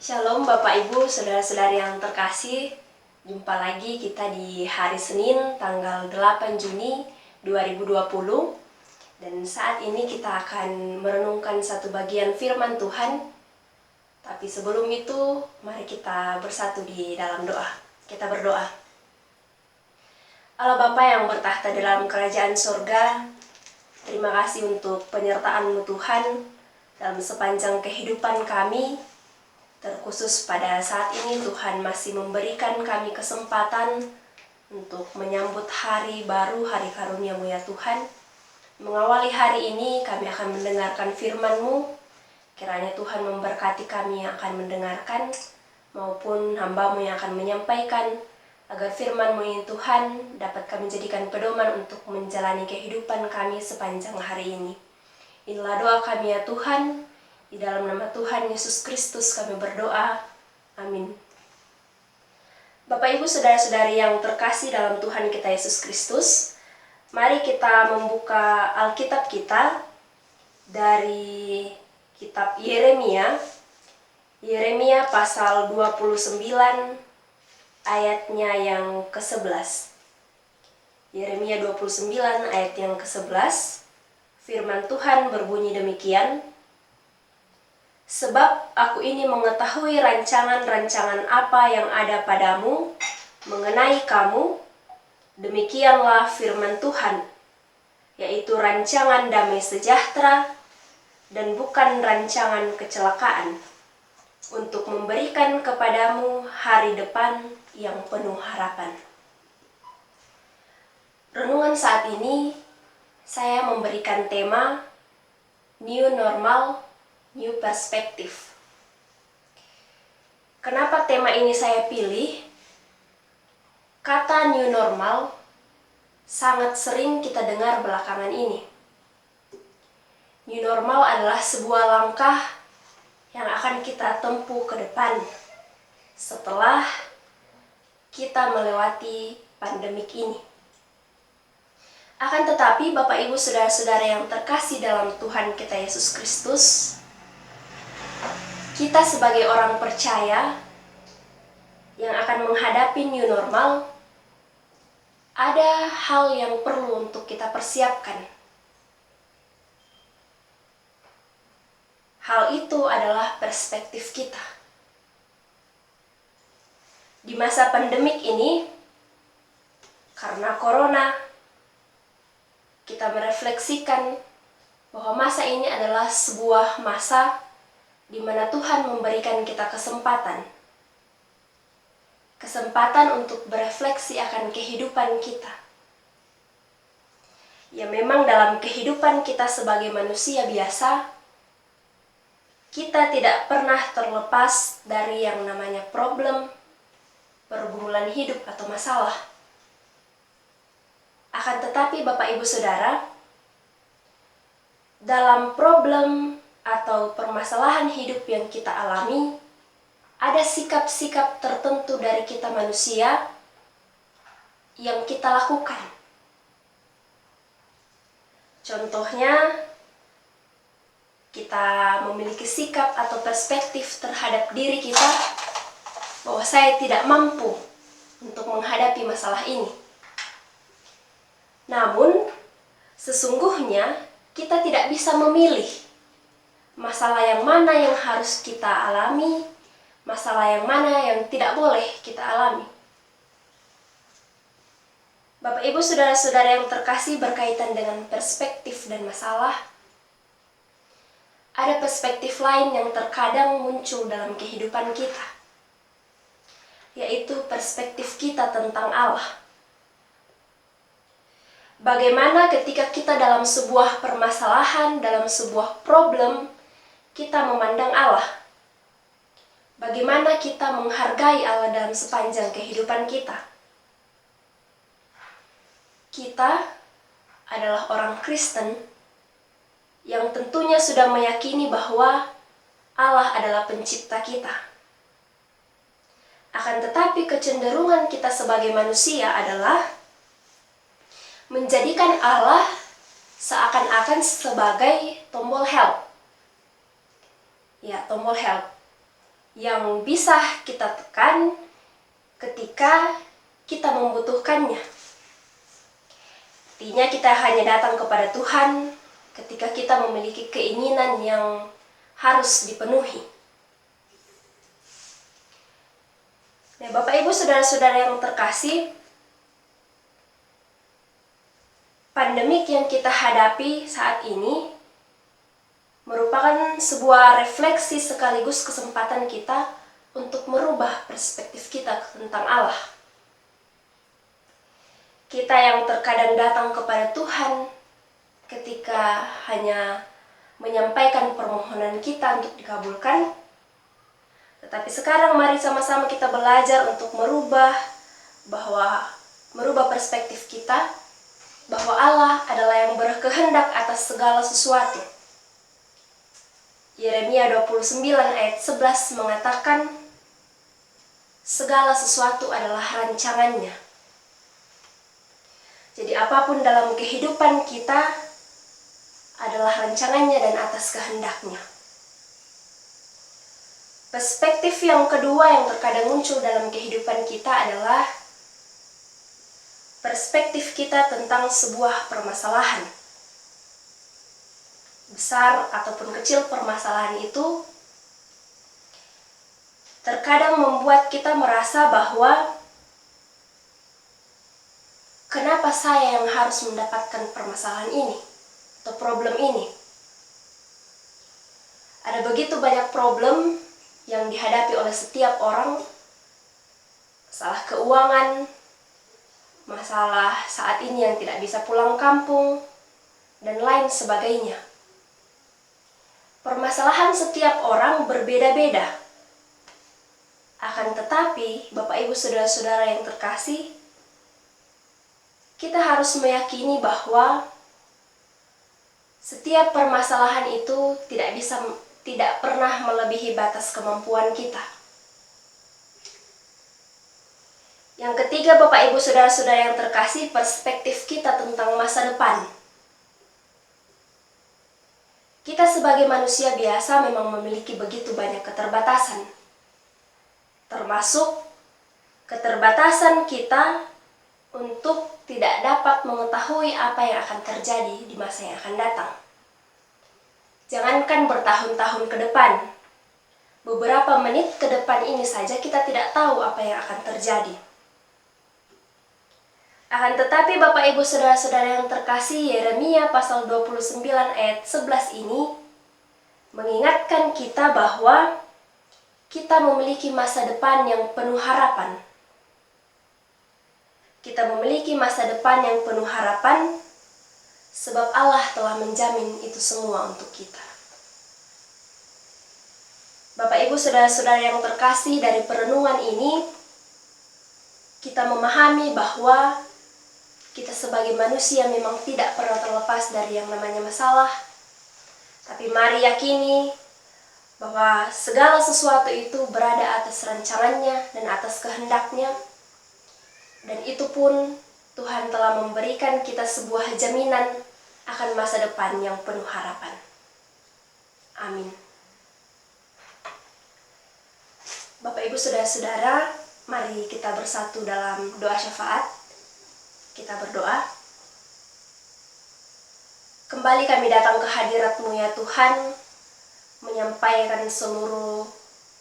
Shalom Bapak Ibu, Saudara-saudari yang terkasih. Jumpa lagi kita di hari Senin tanggal 8 Juni 2020. Dan saat ini kita akan merenungkan satu bagian firman Tuhan. Tapi sebelum itu, mari kita bersatu di dalam doa. Kita berdoa. Allah Bapa yang bertahta dalam kerajaan surga, terima kasih untuk penyertaan-Mu Tuhan dalam sepanjang kehidupan kami. Terkhusus pada saat ini Tuhan masih memberikan kami kesempatan untuk menyambut hari baru, hari karunia-Mu ya Tuhan. Mengawali hari ini kami akan mendengarkan firman-Mu. Kiranya Tuhan memberkati kami yang akan mendengarkan maupun hamba-Mu yang akan menyampaikan, agar firman-Mu ini Tuhan dapat kami jadikan pedoman untuk menjalani kehidupan kami sepanjang hari ini. Inilah doa kami ya Tuhan. Di dalam nama Tuhan Yesus Kristus kami berdoa. Amin. Bapak Ibu Saudara-saudari yang terkasih dalam Tuhan kita Yesus Kristus, mari kita membuka Alkitab kita dari kitab Yeremia. Yeremia pasal 29 ayatnya yang ke-11. Yeremia 29 ayat yang ke-11. Firman Tuhan berbunyi demikian. Sebab aku ini mengetahui rancangan-rancangan apa yang ada padamu mengenai kamu, demikianlah firman Tuhan, yaitu rancangan damai sejahtera dan bukan rancangan kecelakaan, untuk memberikan kepadamu hari depan yang penuh harapan. Renungan saat ini, saya memberikan tema New Normal, New Perspective. Kenapa tema ini saya pilih? Kata new normal sangat sering kita dengar belakangan ini. New normal adalah sebuah langkah yang akan kita tempuh ke depan setelah kita melewati pandemik ini. Akan tetapi Bapak Ibu Saudara-saudara yang terkasih dalam Tuhan kita Yesus Kristus, kita sebagai orang percaya yang akan menghadapi new normal, ada hal yang perlu untuk kita persiapkan. Hal itu adalah perspektif kita. Di masa pandemik ini, karena corona, kita merefleksikan bahwa masa ini adalah sebuah masa di mana Tuhan memberikan kita kesempatan untuk berefleksi akan kehidupan kita. Ya memang dalam kehidupan kita sebagai manusia biasa, kita tidak pernah terlepas dari yang namanya problem, pergumulan hidup atau masalah. Akan tetapi Bapak Ibu Saudara, dalam problem atau permasalahan hidup yang kita alami, ada sikap-sikap tertentu dari kita manusia yang kita lakukan. Contohnya, kita memiliki sikap atau perspektif terhadap diri kita bahwa saya tidak mampu untuk menghadapi masalah ini. Namun, sesungguhnya kita tidak bisa memilih masalah yang mana yang harus kita alami, masalah yang mana yang tidak boleh kita alami. Bapak Ibu Saudara-saudara yang terkasih, berkaitan dengan perspektif dan masalah, ada perspektif lain yang terkadang muncul dalam kehidupan kita, yaitu perspektif kita tentang Allah. Bagaimana ketika kita dalam sebuah permasalahan, dalam sebuah problem, kita memandang Allah. Bagaimana kita menghargai Allah dalam sepanjang kehidupan kita. Kita adalah orang Kristen yang tentunya sudah meyakini bahwa Allah adalah pencipta kita. Akan tetapi kecenderungan kita sebagai manusia adalah menjadikan Allah seakan-akan sebagai tombol help. Ya, tombol help. yang bisa kita tekan ketika kita membutuhkannya. Artinya kita hanya datang kepada Tuhan ketika kita memiliki keinginan yang harus dipenuhi. Nah, Bapak Ibu Saudara-saudara yang terkasih, pandemik yang kita hadapi saat ini merupakan sebuah refleksi sekaligus kesempatan kita untuk merubah perspektif kita tentang Allah. Kita yang terkadang datang kepada Tuhan ketika hanya menyampaikan permohonan kita untuk dikabulkan, tetapi sekarang mari sama-sama kita belajar untuk merubah perspektif kita, bahwa Allah adalah yang berkehendak atas segala sesuatu. Yeremia 29 ayat 11 mengatakan, segala sesuatu adalah rancangannya. Jadi apapun dalam kehidupan kita adalah rancangannya dan atas kehendaknya. Perspektif yang kedua yang terkadang muncul dalam kehidupan kita adalah perspektif kita tentang sebuah permasalahan. Besar ataupun kecil permasalahan itu terkadang membuat kita merasa bahwa kenapa saya yang harus mendapatkan permasalahan ini atau problem ini. Ada begitu banyak problem yang dihadapi oleh setiap orang, masalah keuangan, masalah saat ini yang tidak bisa pulang kampung, dan lain sebagainya. Permasalahan setiap orang berbeda-beda. Akan tetapi, Bapak Ibu Saudara-saudara yang terkasih, kita harus meyakini bahwa setiap permasalahan itu tidak pernah melebihi batas kemampuan kita. Yang ketiga, Bapak Ibu Saudara-saudara yang terkasih, perspektif kita tentang masa depan. Kita sebagai manusia biasa memang memiliki begitu banyak keterbatasan. Termasuk keterbatasan kita untuk tidak dapat mengetahui apa yang akan terjadi di masa yang akan datang. Jangankan bertahun-tahun ke depan, beberapa menit ke depan ini saja kita tidak tahu apa yang akan terjadi. Akan tetapi Bapak Ibu Saudara-saudara yang terkasih, Yeremia pasal 29 ayat 11 ini mengingatkan kita bahwa kita memiliki masa depan yang penuh harapan. Kita memiliki masa depan yang penuh harapan sebab Allah telah menjamin itu semua untuk kita. Bapak Ibu Saudara-saudara yang terkasih, dari perenungan ini kita memahami bahwa kita sebagai manusia memang tidak pernah terlepas dari yang namanya masalah. Tapi mari yakini bahwa segala sesuatu itu berada atas rancangannya dan atas kehendaknya. Dan itu pun Tuhan telah memberikan kita sebuah jaminan akan masa depan yang penuh harapan. Amin. Bapak Ibu Saudara-saudara, mari kita bersatu dalam doa syafaat. Kita berdoa. Kembali kami datang ke hadirat-Mu ya Tuhan, menyampaikan seluruh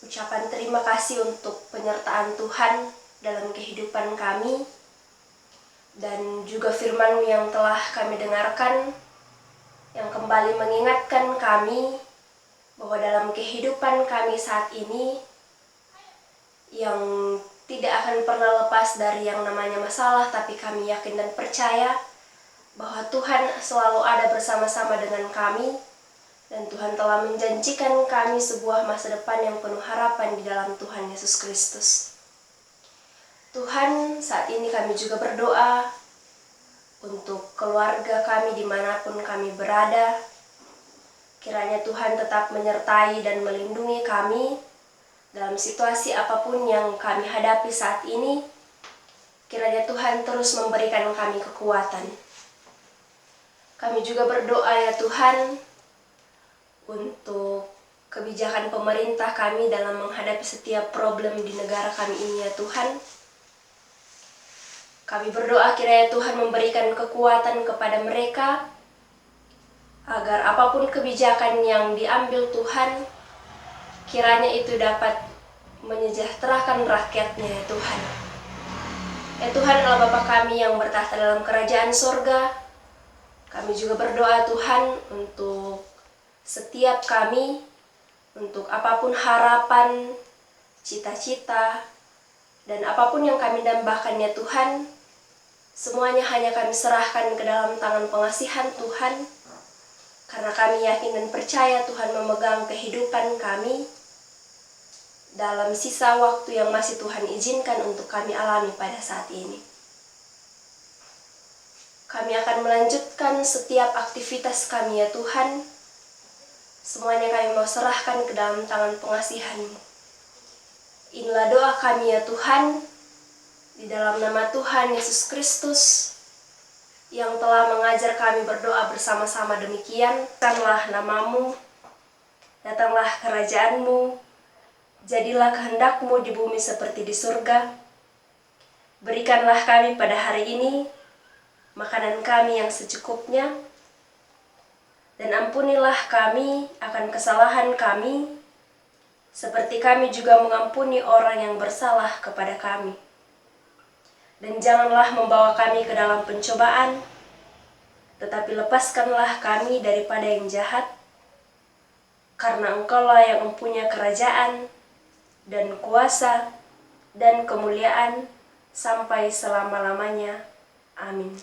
ucapan terima kasih untuk penyertaan Tuhan dalam kehidupan kami, dan juga firman-Mu yang telah kami dengarkan, yang kembali mengingatkan kami bahwa dalam kehidupan kami saat ini, yang tidak akan pernah lepas dari yang namanya masalah, tapi kami yakin dan percaya bahwa Tuhan selalu ada bersama-sama dengan kami, dan Tuhan telah menjanjikan kami sebuah masa depan yang penuh harapan di dalam Tuhan Yesus Kristus. Tuhan, saat ini kami juga berdoa untuk keluarga kami dimanapun kami berada. Kiranya Tuhan tetap menyertai dan melindungi kami dalam situasi apapun yang kami hadapi saat ini. Kiranya Tuhan terus memberikan kami kekuatan. Kami juga berdoa ya Tuhan untuk kebijakan pemerintah kami dalam menghadapi setiap problem di negara kami ini ya Tuhan. Kami berdoa kiranya Tuhan memberikan kekuatan kepada mereka, agar apapun kebijakan yang diambil Tuhan, kiranya itu dapat menyejahterakan rakyatnya ya Tuhan. Ya Tuhan Allah Bapa kami yang bertahta dalam kerajaan sorga, kami juga berdoa Tuhan untuk setiap kami, untuk apapun harapan, cita-cita, dan apapun yang kami dambakan ya Tuhan, semuanya hanya kami serahkan ke dalam tangan pengasihan Tuhan, karena kami yakin dan percaya Tuhan memegang kehidupan kami dalam sisa waktu yang masih Tuhan izinkan untuk kami alami pada saat ini. Kami akan melanjutkan setiap aktivitas kami ya Tuhan, semuanya kami mau serahkan ke dalam tangan pengasihan-Mu. Inilah doa kami ya Tuhan, di dalam nama Tuhan Yesus Kristus yang telah mengajar kami berdoa bersama-sama demikian. Datanglah nama-Mu, datanglah kerajaan-Mu, jadilah kehendak-Mu di bumi seperti di surga. Berikanlah kami pada hari ini makanan kami yang secukupnya, dan ampunilah kami akan kesalahan kami, seperti kami juga mengampuni orang yang bersalah kepada kami. Dan janganlah membawa kami ke dalam pencobaan, tetapi lepaskanlah kami daripada yang jahat, karena Engkaulah yang mempunyai kerajaan, dan kuasa, dan kemuliaan, sampai selama-lamanya. Amin.